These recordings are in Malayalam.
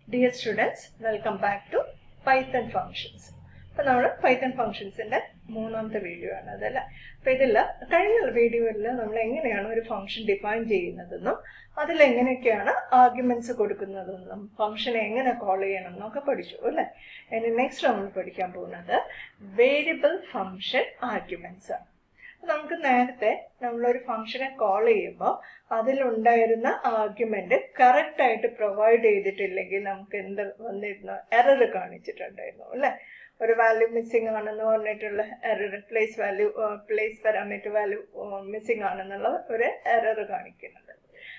Dear students, welcome back to Python functions. അപ്പോൾ നമ്മൾ പൈത്തൺ ഫംഗ്ഷൻസിൻ്റെ മൂന്നാമത്തെ വീഡിയോ ആണ് അതല്ല. അപ്പോൾ ഇതിൽ കഴിഞ്ഞ വീഡിയോയിൽ നമ്മൾ എങ്ങനെയാണ് ഒരു ഫംഗ്ഷൻ ഡിഫൈൻ ചെയ്യുന്നതെന്നും അതിലെങ്ങനെയൊക്കെയാണ് ആർഗ്യുമെന്റ്സ് കൊടുക്കുന്നതെന്നും ഫംഗ്ഷനെ എങ്ങനെ കോൾ ചെയ്യണം എന്നൊക്കെ പഠിച്ചു അല്ലേ. ഇനി നെക്സ്റ്റ് നമ്മൾ പഠിക്കാൻ പോകുന്നത് വേരിയബിൾ ഫംഗ്ഷൻ ആർഗ്യുമെന്റ്സ് ആണ്. നമുക്ക് നേരത്തെ നമ്മളൊരു ഫംഗ്ഷനെ കോൾ ചെയ്യുമ്പോൾ അതിലുണ്ടായിരുന്ന ആർഗ്യുമെന്റ് കറക്റ്റ് ആയിട്ട് പ്രൊവൈഡ് ചെയ്തിട്ടില്ലെങ്കിൽ നമുക്ക് എന്ത് വന്നിരുന്നു, എറർ കാണിച്ചിട്ടുണ്ടായിരുന്നു അല്ലെ. ഒരു വാല്യൂ മിസ്സിംഗ് ആണെന്ന് പറഞ്ഞിട്ടുള്ള error, place parameter value missing ആണെന്നുള്ള ഒരു എറർ കാണിക്കുന്നുണ്ട്.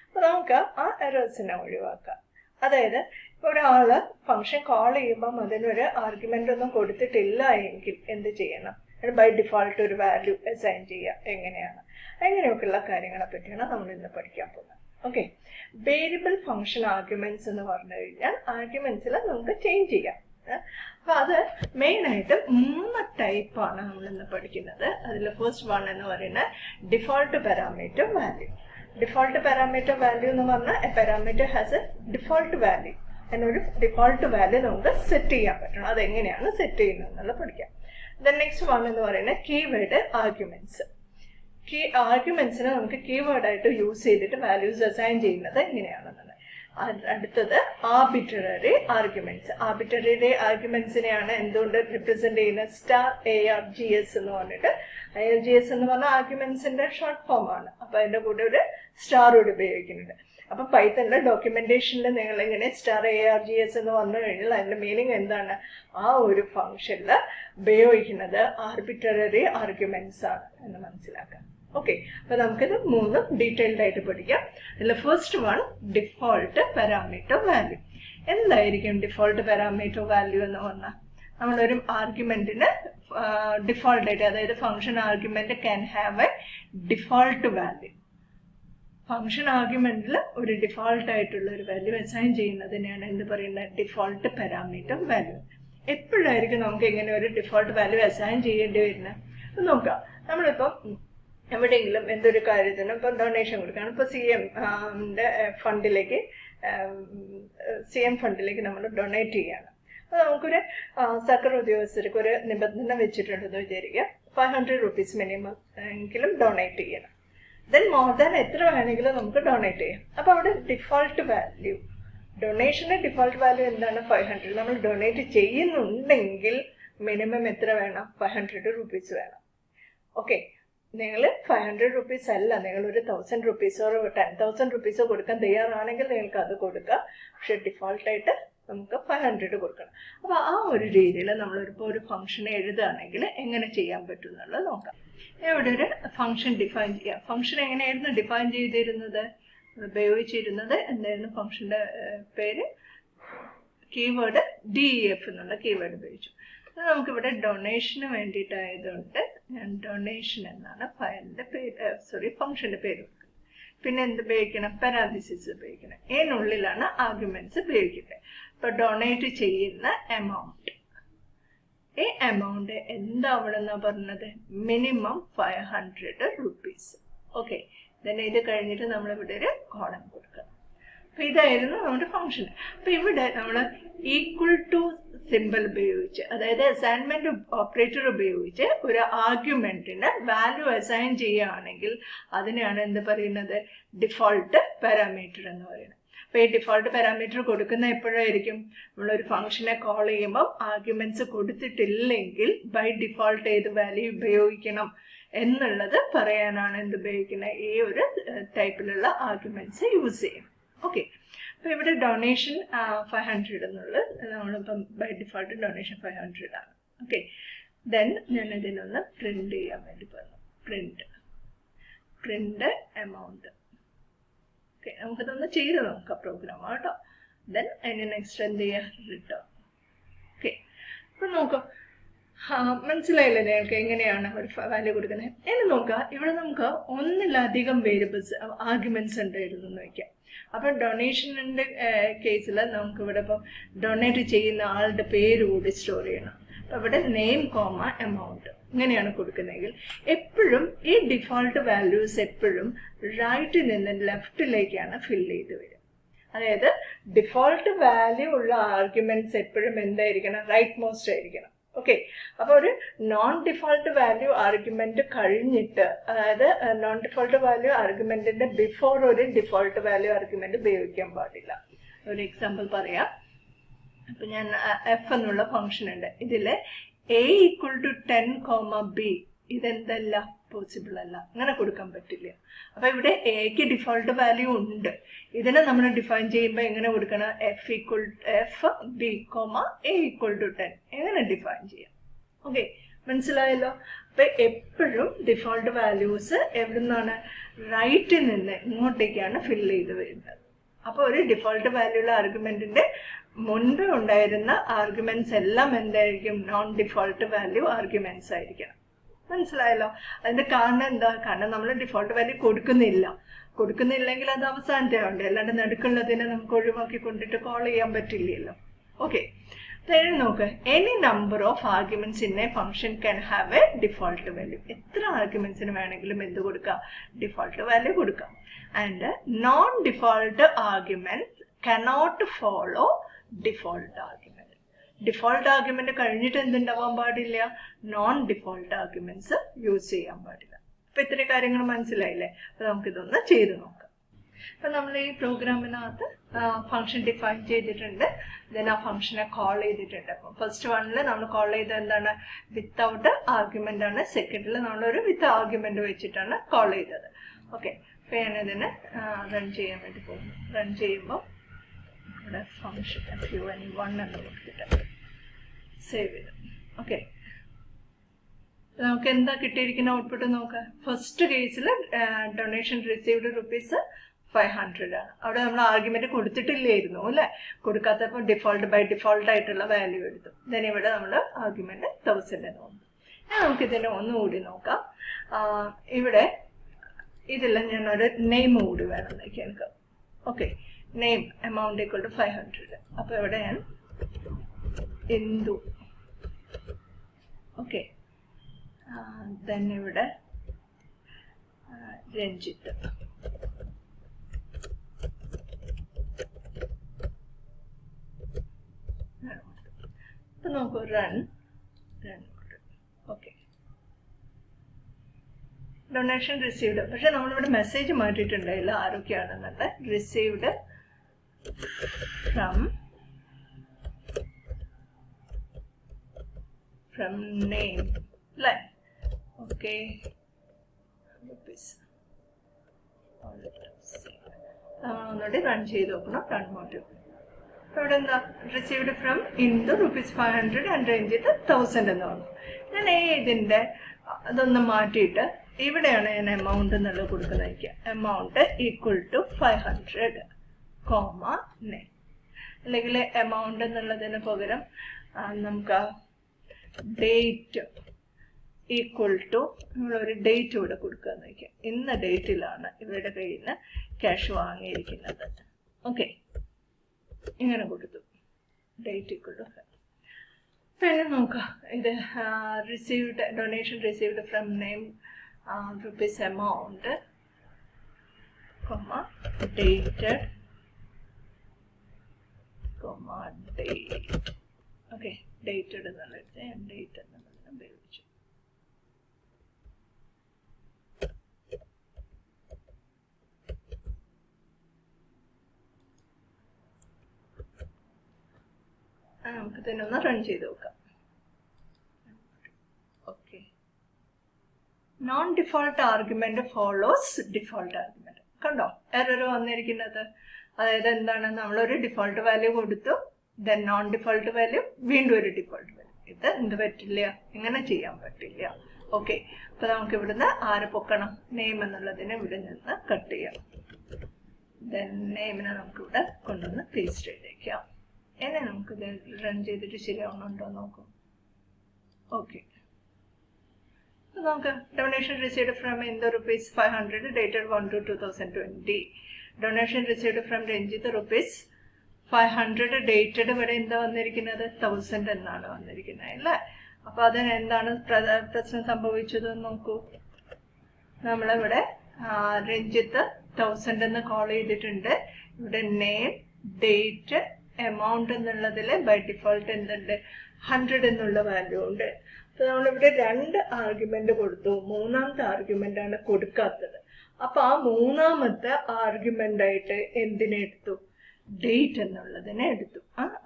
അപ്പൊ നമുക്ക് ആ എറേഴ്സിനെ ഒഴിവാക്കാം. അതായത് ഒരാള് ഫംഗ്ഷൻ കോൾ ചെയ്യുമ്പം അതിനൊരു ആർഗ്യുമെന്റ് ഒന്നും കൊടുത്തിട്ടില്ല എങ്കിൽ എന്ത് ചെയ്യണം? ബൈ ഡിഫോൾട്ട് ഒരു വാല്യൂ അസൈൻ ചെയ്യുക എങ്ങനെയാണ്, അങ്ങനെയൊക്കെയുള്ള കാര്യങ്ങളെ പറ്റിയാണ് നമ്മൾ ഇന്ന് പഠിക്കാൻ പോകുന്നത്. ഓക്കെ, വേരിയബിൾ ഫംഗ്ഷൻ ആർഗ്യുമെന്റ്സ് എന്ന് പറഞ്ഞു കഴിഞ്ഞാൽ ആർഗ്യുമെന്റ്സിൽ നമുക്ക് ചേഞ്ച് ചെയ്യാം. അപ്പൊ അത് മെയിനായിട്ട് 3 ടൈപ്പാണ് നമ്മൾ ഇന്ന് പഠിക്കുന്നത്. അതിൽ ഫസ്റ്റ് വൺ എന്ന് പറയുന്നത് default parameter value. Default parameter value എന്ന് പറഞ്ഞാൽ A parameter has A default value. എന്നൊരു ഡിഫോൾട്ട് വാല്യൂ നമുക്ക് സെറ്റ് ചെയ്യാൻ പറ്റണം. അതെങ്ങനെയാണ് സെറ്റ് ചെയ്യുന്നത് എന്നുള്ളത് പഠിക്കാം. നെക്സ്റ്റ് വൺ എന്ന് പറയുന്നത് കീവേഡ് ആർഗ്യുമെന്റ്സ്. ആർഗ്യുമെന്റ്സിനെ നമുക്ക് കീവേഡ് ആയിട്ട് യൂസ് ചെയ്തിട്ട് വാല്യൂസ് അസൈൻ ചെയ്യുന്നത് എങ്ങനെയാണെന്നുള്ളത്. അടുത്തത് ആർബിട്രറി ആർഗ്യുമെന്റ്സ്. ആർബിട്രറി ആർഗ്യുമെന്റ്സിനെയാണ് എന്തുകൊണ്ട് റിപ്രസെന്റ് ചെയ്യുന്നത്? ARGS എന്ന് പറഞ്ഞിട്ട്. ARGS എന്ന് പറഞ്ഞാൽ ആർഗ്യുമെന്റ്സിന്റെ ഷോർട്ട് ഫോം ആണ്. അപ്പൊ അതിന്റെ കൂടെ ഒരു സ്റ്റാർ കൂടി ഉപയോഗിക്കുന്നുണ്ട്. അപ്പൊ പൈത്തണിലെ ഡോക്യുമെന്റേഷനിൽ നിങ്ങൾ എങ്ങനെ ARGS എന്ന് പറഞ്ഞു കഴിഞ്ഞാൽ അതിന്റെ മീനിങ് എന്താണ്? ആ ഒരു ഫംഗ്ഷനിൽ ഉപയോഗിക്കുന്നത് ആർബിട്രറി ആർഗ്യുമെന്റ്സ് ആണ് എന്ന് മനസ്സിലാക്കാം. ഓക്കെ, അപ്പൊ നമുക്കിത് 3 ഡീറ്റെയിൽഡ് ആയിട്ട് പഠിക്കാം. അതിൽ first one default parameter value. എന്തായിരിക്കും ഡിഫോൾട്ട് പാരാമീറ്റർ വാല്യൂ എന്ന് പറഞ്ഞാൽ? നമ്മളൊരു ആർഗ്യുമെന്റിന് ഡിഫോൾട്ട് ആയിട്ട്, അതായത് function argument can have a default value. ഫംഗ്ഷൻ ആർഗ്യുമെന്റിൽ ഒരു ഡിഫോൾട്ട് ആയിട്ടുള്ള ഒരു വാല്യൂ അസൈൻ ചെയ്യുന്നതിനാണ് എന്ത് പറയുന്നത്? Default parameter value. എപ്പോഴായിരിക്കും നമുക്ക് ഇങ്ങനെ ഒരു ഡിഫോൾട്ട് വാല്യൂ അസൈൻ ചെയ്യേണ്ടി വരുന്നത്? അപ്പം നോക്കാം. നമ്മളിപ്പം എവിടെയെങ്കിലും എന്തൊരു കാര്യത്തിനും ഇപ്പം ഡൊണേഷൻ കൊടുക്കുകയാണ്. ഇപ്പോൾ CM ഫണ്ടിലേക്ക് നമ്മൾ ഡൊണേറ്റ് ചെയ്യുകയാണ്. അപ്പോൾ നമുക്കൊരു സർക്കാർ ഉദ്യോഗസ്ഥർക്ക് ഒരു നിബന്ധന വെച്ചിട്ടുണ്ടെന്ന് വിചാരിക്കുക, 500 rupees മിനിമം എങ്കിലും ഡൊണേറ്റ് ചെയ്യണം. ദെൻ മോർ ദാൻ എത്ര വേണമെങ്കിലും നമുക്ക് ഡൊണേറ്റ് ചെയ്യാം. അപ്പോൾ അവിടെ ഡിഫോൾട്ട് വാല്യൂ, ഡൊണേഷൻ്റെ ഡിഫോൾട്ട് വാല്യൂ എന്താണ്? 500. നമ്മൾ ഡൊണേറ്റ് ചെയ്യുന്നുണ്ടെങ്കിൽ മിനിമം എത്ര വേണം? 500 rupees വേണം. ഓക്കെ, നിങ്ങൾ 500 rupees അല്ല, നിങ്ങൾ ഒരു 1000 rupees 10,000 rupees കൊടുക്കാൻ തയ്യാറാണെങ്കിൽ നിങ്ങൾക്ക് അത് കൊടുക്കുക. പക്ഷെ ഡിഫോൾട്ടായിട്ട് നമുക്ക് 500 കൊടുക്കണം. അപ്പോൾ ആ ഒരു രീതിയിൽ നമ്മളിപ്പോൾ ഒരു ഫംഗ്ഷനെ എഴുതുകയാണെങ്കിൽ എങ്ങനെ ചെയ്യാൻ പറ്റും എന്നുള്ളത് നോക്കാം. ഇവിടെ ഒരു ഫംഗ്ഷൻ ഡിഫൈൻ ചെയ്യാം. ഫംഗ്ഷൻ എങ്ങനെയായിരുന്നു ഡിഫൈൻ ചെയ്തിരുന്നത്? ഉപയോഗിച്ചിരുന്നത് എന്തായിരുന്നു? ഫംഗ്ഷൻ്റെ പേര് കീവേഡ് DEF എന്നുള്ള കീവേഡ് ഉപയോഗിച്ചു. നമുക്കിവിടെ ഡൊണേഷന് വേണ്ടിയിട്ടായതുകൊണ്ട് ഞാൻ ഡൊണേഷൻ എന്നാണ് ഫംഗ്ഷന്റെ പേര് കൊടുക്കുന്നത്. പിന്നെ എന്ത് ഉപയോഗിക്കണം? പാരാന്തസിസ് ഉപയോഗിക്കണം. ഇതിനുള്ളിലാണ് ആർഗ്യുമെന്റ്സ് ഉപയോഗിക്കുന്നത്. ഇപ്പൊ ഡൊണേറ്റ് ചെയ്യുന്ന എമൗണ്ട്, ഈ എമൗണ്ട് എന്താവണമെന്നാ പറഞ്ഞത്? Minimum 500 rupees. ഓക്കെ, then ഇത് കഴിഞ്ഞിട്ട് നമ്മളിവിടെ ഒരു കോളം കൊടുക്കണം. അപ്പൊ ഇതായിരുന്നു നമ്മുടെ ഫംഗ്ഷൻ. അപ്പൊ ഇവിടെ നമ്മൾ ഈക്വൽ ടു സിമ്പിൾ ഉപയോഗിച്ച്, അതായത് അസൈൻമെന്റ് ഓപ്പറേറ്റർ ഉപയോഗിച്ച് ഒരു ആർഗ്യുമെന്റിന് വാല്യൂ അസൈൻ ചെയ്യുകയാണെങ്കിൽ അതിനെയാണ് എന്ത് പറയുന്നത്? ഡിഫോൾട്ട് പാരാമീറ്റർ എന്ന് പറയുന്നത്. അപ്പൊ ഈ ഡിഫോൾട്ട് പാരാമീറ്റർ കൊടുക്കുന്ന എപ്പോഴായിരിക്കും? നമ്മളൊരു ഫംഗ്ഷനെ കോൾ ചെയ്യുമ്പോൾ ആർഗ്യുമെന്റ്സ് കൊടുത്തിട്ടില്ലെങ്കിൽ ബൈ ഡിഫോൾട്ട് ഏത് വാല്യൂ ഉപയോഗിക്കണം എന്നുള്ളത് പറയാനാണ് എന്ത് ഉപയോഗിക്കുന്നത്? ഈ ഒരു ടൈപ്പിലുള്ള ആർഗ്യുമെന്റ്സ് യൂസ് ചെയ്യും. ഓക്കെ, അപ്പൊ ഇവിടെ ഡൊണേഷൻ 500 എന്നുള്ളത് നമ്മളിപ്പം ബൈ ഡിഫോൾട്ട് ഡൊണേഷൻ 500 ആണ്. ഓക്കെ, ദെൻ ഞാൻ ഇതിനൊന്ന് പ്രിന്റ് ചെയ്യാൻ വേണ്ടി പറഞ്ഞു. Print amount. ഓക്കെ, നമുക്കിതൊന്ന് ചെയ്ത് നോക്കാം പ്രോഗ്രാം കേട്ടോ. ദെൻ അതിന് നെക്സ്റ്റ് എന്ത് ചെയ്യുക? റിട്ടേൺ. ഓക്കെ, അപ്പൊ നോക്കാം. മനസ്സിലായില്ലേ നിങ്ങൾക്ക് എങ്ങനെയാണ് ഒരു വാല്യൂ കൊടുക്കുന്നത്? ഇനി നോക്കാം, ഇവിടെ നമുക്ക് ഒന്നിലധികം വേരിയബിൾസ് ആർഗ്യുമെന്റ്സ് ഉണ്ടായിരുന്നു എന്ന് വയ്ക്കാം. അപ്പം ഡൊണേഷൻ്റെ കേസിൽ നമുക്ക് ഇവിടെ ഇപ്പം ഡൊണേറ്റ് ചെയ്യുന്ന ആളുടെ പേര് കൂടി സ്റ്റോർ ചെയ്യണം. അപ്പം ഇവിടെ നെയിം കോമ എമൗണ്ട് ഇങ്ങനെയാണ് കൊടുക്കുന്നതെങ്കിൽ എപ്പോഴും ഈ ഡിഫോൾട്ട് വാല്യൂസ് എപ്പോഴും റൈറ്റിൽ നിന്ന് ലെഫ്റ്റിലേക്കാണ് ഫിൽ ചെയ്ത് വരിക. അതായത് ഡിഫോൾട്ട് വാല്യൂ ഉള്ള ആർഗ്യുമെന്റ്സ് എപ്പോഴും എന്തായിരിക്കണം, റൈറ്റ് മോസ്റ്റ് ആയിരിക്കണം. ഓക്കെ, അപ്പോൾ ഒരു നോൺ ഡിഫോൾട്ട് വാല്യൂ ആർഗ്യുമെന്റ് കഴിഞ്ഞിട്ട്, അതായത് നോൺ ഡിഫോൾട്ട് വാല്യൂ ആർഗ്യുമെന്റിന്റെ ബിഫോർ ഒരു ഡിഫോൾട്ട് വാല്യൂ ആർഗ്യുമെന്റ് ഉപയോഗിക്കാൻ പാടില്ല. ഒരു എക്സാമ്പിൾ പറയാം. അപ്പൊ ഞാൻ എഫ് എന്നുള്ള ഫംഗ്ഷൻ ഉണ്ട്, ഇതില് a = 10, b ഇതെന്തല്ല, പോസിബിൾ അല്ല, അങ്ങനെ കൊടുക്കാൻ പറ്റില്ല. അപ്പൊ ഇവിടെ എക്ക് ഡിഫോൾട്ട് വാല്യൂ ഉണ്ട്, ഇതിനെ നമ്മൾ ഡിഫൈൻ ചെയ്യുമ്പോൾ എങ്ങനെ കൊടുക്കണം, f b, a = 10 എങ്ങനെ ഡിഫൈൻ ചെയ്യാം. ഓക്കെ, മനസ്സിലായല്ലോ. അപ്പൊ എപ്പോഴും ഡിഫോൾട്ട് വാല്യൂസ് എവിടെ നിന്നാണ്, റൈറ്റിൽ നിന്ന് ഇങ്ങോട്ടേക്കാണ് ഫില്ല് ചെയ്ത് വരുന്നത്. അപ്പൊ ഒരു ഡിഫോൾട്ട് വാല്യൂ ഉള്ള ആർഗ്യുമെന്റിന്റെ മുൻപ് ഉണ്ടായിരുന്ന ആർഗ്യുമെന്റ്സ് എല്ലാം എന്തായിരിക്കും, നോൺ ഡിഫോൾട്ട് വാല്യൂ ആർഗ്യുമെന്റ്സ് ആയിരിക്കണം. മനസ്സിലായല്ലോ. അതിന്റെ കാരണം എന്താ, കാരണം നമ്മൾ ഡിഫോൾട്ട് വാല്യൂ കൊടുക്കുന്നില്ലെങ്കിൽ അത് അവസാനത്തെ ഉണ്ട്, അല്ലാണ്ട് നടുക്കുള്ളതിനെ നമുക്ക് ഒഴിവാക്കി കൊണ്ടിട്ട് കോൾ ചെയ്യാൻ പറ്റില്ലല്ലോ. ഓക്കെ, നോക്ക്, any number of arguments in A function can have a default value. എത്ര ആർഗ്യുമെന്റ്സിന് വേണമെങ്കിലും എന്ത് കൊടുക്കാം, ഡിഫോൾട്ട് വാല്യൂ കൊടുക്കാം. And non default argument cannot follow default argument. Default argument കഴിഞ്ഞിട്ട് എന്തുണ്ടാവാൻ പാടില്ല, നോൺ ഡിഫോൾട്ട് ആർഗ്യുമെന്റ്സ് യൂസ് ചെയ്യാൻ പാടില്ല. അപ്പൊ ഇത്രയും കാര്യങ്ങൾ മനസ്സിലായില്ലേ. അപ്പൊ നമുക്കിതൊന്ന് ചെയ്ത് നോക്കാം. അപ്പൊ നമ്മൾ ഈ പ്രോഗ്രാമിനകത്ത് ഫംഗ്ഷൻ ഡിഫൈൻ ചെയ്തിട്ടുണ്ട്, ദെൻ ആ ഫംഗ്ഷനെ കോൾ ചെയ്തിട്ടുണ്ട്. അപ്പം ഫസ്റ്റ് വണ്ണിൽ നമ്മൾ കോൾ ചെയ്തത് എന്താണ്, വിത്തൗട്ട് ആർഗ്യുമെന്റ് ആണ്. സെക്കൻഡിൽ നമ്മളൊരു വിത്ത് ആർഗ്യുമെന്റ് വെച്ചിട്ടാണ് കോൾ ചെയ്തത്. ഓക്കെ, അപ്പൊ ഞാനിതിനെ റൺ ചെയ്യാൻ വേണ്ടി പോകുന്നു. റൺ ചെയ്യുമ്പോൾ ഇവിടെ ഫംഗ്ഷൻ fun എന്ന് കൊടുത്തിട്ട് സേവ് ചെയ്തു. ഓക്കെ, നമുക്ക് എന്താ കിട്ടിയിരിക്കുന്ന ഔട്ട്പുട്ട് നോക്കാം. ഫസ്റ്റ് കേസിൽ ഡൊണേഷൻ റിസീവ്ഡ് ₹500 ആണ്. അവിടെ നമ്മൾ ആർഗ്യുമെന്റ് കൊടുത്തിട്ടില്ലായിരുന്നു അല്ലെ, കൊടുക്കാത്തപ്പോൾ ബൈ ഡിഫോൾട്ട് ആയിട്ടുള്ള വാല്യൂ എടുത്തു. ദെൻ ഇവിടെ നമ്മൾ ആർഗ്യുമെന്റ് 1000 എന്ന് വന്നു. നമുക്കിതിനെ ഒന്നുകൂടി നോക്കാം. ഇവിടെ ഇതെല്ലാം ഞാനൊരു നെയിം കൂടി വേണം എനിക്ക്. Okay, name amount = 500. അപ്പൊ ഇവിടെ ഞാൻ ഇന്ദു. ഓക്കെ, ദെൻ ഇവിടെ രഞ്ജിത്ത്. അപ്പൊ നമുക്ക് റൺ. Okay, donation received. പക്ഷെ നമ്മളിവിടെ മെസ്സേജ് മാറ്റിയിട്ടുണ്ടായില്ല ആരൊക്കെയാണെന്നുണ്ട്. റിസീവ്ഡ് ഫ്രം നെയിം അല്ലേ. ഓക്കെ, ഒന്നുകൂടി റൺ ചെയ്ത് നോക്കണം. റൺ മോട്ടീവ് ഇവിടെ എന്താ, received from Indu ₹500 and Ranjith 1000 എന്ന് പറഞ്ഞു. ഞാൻ ഇതിന്റെ അതൊന്ന് മാറ്റിയിട്ട് ഇവിടെയാണ് ഞാൻ എമൗണ്ട് എന്നുള്ളത് കൊടുക്കുന്നത്. Amount = 500, name. അല്ലെങ്കിൽ എമൗണ്ട് എന്നുള്ളതിന് പകരം നമുക്ക് ഡേറ്റ് നമ്മളൊരു ഡേറ്റ് ഇവിടെ കൊടുക്കാന്ന് വയ്ക്കാം. ഇന്ന ഡേറ്റിലാണ് ഇവരുടെ കയ്യിൽ നിന്ന് ക്യാഷ് വാങ്ങിയിരിക്കുന്നത്. ഓക്കെ, ഇങ്ങനെ കൊടുത്തു. ഡേറ്റ് = പിന്നെ നോക്കാം. ഇത് received donation received from name rupees amount, dated, date. Okay, dated എന്നുള്ളത് ഞാൻ ഡേറ്റ് എന്നുള്ളത് ഉപയോഗിച്ചു. നമുക്ക് തന്നെ ഒന്ന് റൺ ചെയ്ത് നോക്കാം. Non default argument follows default argument. കണ്ടോ എറർ വന്നിരിക്കുന്നത്? അതായത് എന്താണ്, നമ്മളൊരു ഡിഫോൾട്ട് വാല്യൂ കൊടുത്തു, ദെൻ നോൺ ഡിഫോൾട്ട് വാല്യൂ, വീണ്ടും ഒരു ഡിഫോൾട്ട് വാല്യൂ. ഇത് എന്ത് പറ്റില്ല, ഇങ്ങനെ ചെയ്യാൻ പറ്റില്ല. ഓക്കെ, അപ്പൊ നമുക്ക് ഇവിടുന്ന് ആരെ പൊക്കണം, നെയിം എന്നുള്ളതിനെ ഇവിടെ നിന്ന് കട്ട് ചെയ്യാം. ദെൻ നെയിമിനെ നമുക്ക് ഇവിടെ കൊണ്ടുവന്ന് പേസ്റ്റ് ചെയ്തേക്കാം. എന്നെ നമുക്കിത് റൺ ചെയ്തിട്ട് ശരിയാവുന്നുണ്ടോ നോക്കും. ഓക്കെ, നമുക്ക് donation received from Indu ₹500 dated 1/2/2020. Donation received from Ranjith ₹500 dated ഇവിടെ എന്താ വന്നിരിക്കുന്നത്, 1000 എന്നാണ് വന്നിരിക്കുന്നത് അല്ലേ. അപ്പൊ അതിന് എന്താണ് പ്രശ്നം സംഭവിച്ചത് നോക്കൂ. നമ്മളിവിടെ രഞ്ജിത്ത് 1000 എന്ന് കോൾ ചെയ്തിട്ടുണ്ട്. ഇവിടെ നെയിം, ഡേറ്റ്, എമൗണ്ട് എന്നുള്ളതിൽ ബൈ ഡിഫോൾട്ട് എന്തുണ്ട്, 100 എന്നുള്ള വാല്യൂ ഉണ്ട്. അപ്പൊ നമ്മളിവിടെ 2 ആർഗ്യുമെന്റ് കൊടുത്തു, മൂന്നാമത്തെ ആർഗ്യുമെന്റ് ആണ് കൊടുക്കാത്തത്. അപ്പൊ ആ മൂന്നാമത്തെ ആർഗ്യുമെന്റ് ആയിട്ട് എന്തിനെ എടുത്തു, ഡേറ്റ് എന്നുള്ളതിനെ എടുത്തു.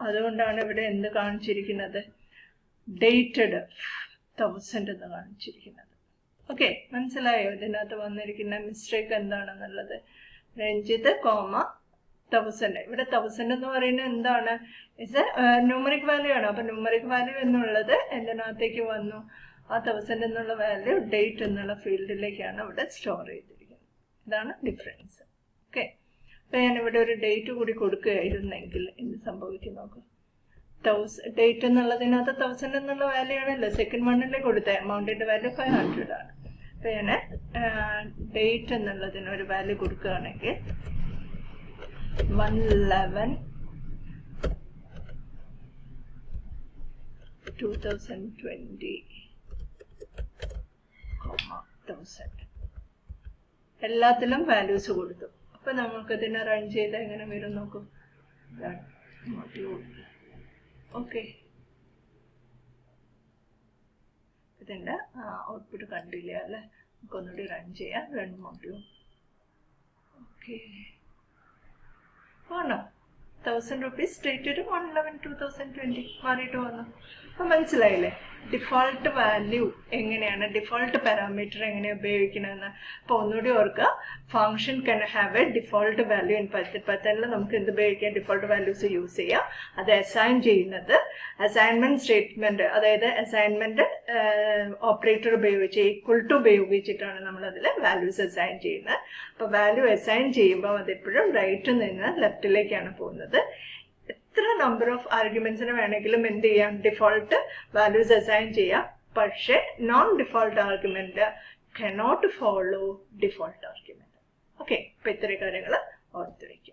അതുകൊണ്ടാണ് ഇവിടെ എന്ത് കാണിച്ചിരിക്കുന്നത്, ഡേറ്റഡ് 1000 എന്ന് കാണിച്ചിരിക്കുന്നത്. ഓക്കെ, മനസ്സിലായോ ഇതിനകത്ത് വന്നിരിക്കുന്ന മിസ്റ്റേക്ക് എന്താണെന്നുള്ളത്? രഞ്ജിത്ത്, 1000. ഇവിടെ 1000 എന്ന് പറയുന്നത് എന്താണ്, ഇറ്റ്സ് എ ന്യൂമറിക് വാല്യൂ ആണ്. അപ്പൊ ന്യൂമറിക് വാല്യൂ എന്നുള്ളത് എന്തിനകത്തേക്ക് വന്നു, ആ 1000 എന്നുള്ള വാല്യൂ ഡേറ്റ് എന്നുള്ള ഫീൽഡിലേക്കാണ് ഇവിടെ സ്റ്റോർ ചെയ്തിരിക്കുന്നത്. ഇതാണ് ഡിഫറൻസ്. ഓക്കെ, അപ്പൊ ഞാനിവിടെ ഒരു ഡേറ്റ് കൂടി കൊടുക്കുകയായിരുന്നെങ്കിൽ എന്ത് സംഭവിക്കും നോക്കൂ. ഡേറ്റ് എന്നുള്ളതിനകത്ത് 1000 എന്നുള്ള വാല്യൂ ആണല്ലോ സെക്കൻഡ് വണ്ണിൽ കൊടുത്ത എമൗണ്ടിന്റെ വാല്യൂ 500 ആണ്. അപ്പൊ ഞാൻ ഡേറ്റ് എന്നുള്ളതിന് ഒരു വാല്യൂ കൊടുക്കുകയാണെങ്കിൽ 1/11/2020, എല്ലാത്തിലും വാല്യൂസ് കൊടുത്തു. അപ്പൊ നമുക്ക് ഇതിനെ റൺ ചെയ്ത് എങ്ങനെ വരും നോക്കൂ. ഓക്കെ, ഇതിന്റെ ഔട്ട്പുട്ട് കണ്ടില്ല അല്ലെ, നമുക്കൊന്നുകൂടി റൺ ചെയ്യാം. Run module. ഓക്കെ, ആണോ 1000 rupees ഡേറ്റഡ് 1/11/2020 മാറിയിട്ട് വന്നു. അപ്പൊ മനസ്സിലായില്ലേ ഡിഫോൾട്ട് വാല്യൂ എങ്ങനെയാണ്, ഡിഫോൾട്ട് പാരാമീറ്റർ എങ്ങനെയാണ് ഉപയോഗിക്കണമെന്ന്. അപ്പൊ ഒന്നുകൂടി ഓർക്കുക, function can have a default value in പൈത്തണിൽ നമുക്ക് എന്ത് ഉപയോഗിക്കാം, ഡിഫോൾട്ട് വാല്യൂസ് യൂസ് ചെയ്യാം. അത് അസൈൻ ചെയ്യുന്നത് അസൈൻമെന്റ് സ്റ്റേറ്റ്മെന്റ്, അതായത് അസൈൻമെന്റ് ഓപ്പറേറ്റർ ഉപയോഗിച്ച് ഈക്വൽ ടു ഉപയോഗിച്ചിട്ടാണ് നമ്മൾ അതിൽ വാല്യൂസ് അസൈൻ ചെയ്യുന്നത്. അപ്പൊ വാല്യൂ അസൈൻ ചെയ്യുമ്പോൾ അതെപ്പോഴും റൈറ്റിൽ നിന്ന് ലെഫ്റ്റിലേക്കാണ് പോകുന്നത്. എത്ര നമ്പർ ഓഫ് ആർഗ്യുമെന്റ്സിന് വേണമെങ്കിലും എന്ത് ചെയ്യാം, ഡിഫോൾട്ട് വാല്യൂസ് അസൈൻ ചെയ്യാം. പക്ഷെ non default argument cannot follow default argument. Okay, അപ്പൊ ഇത്രയും കാര്യങ്ങൾ ഓർത്ത് വയ്ക്കുക.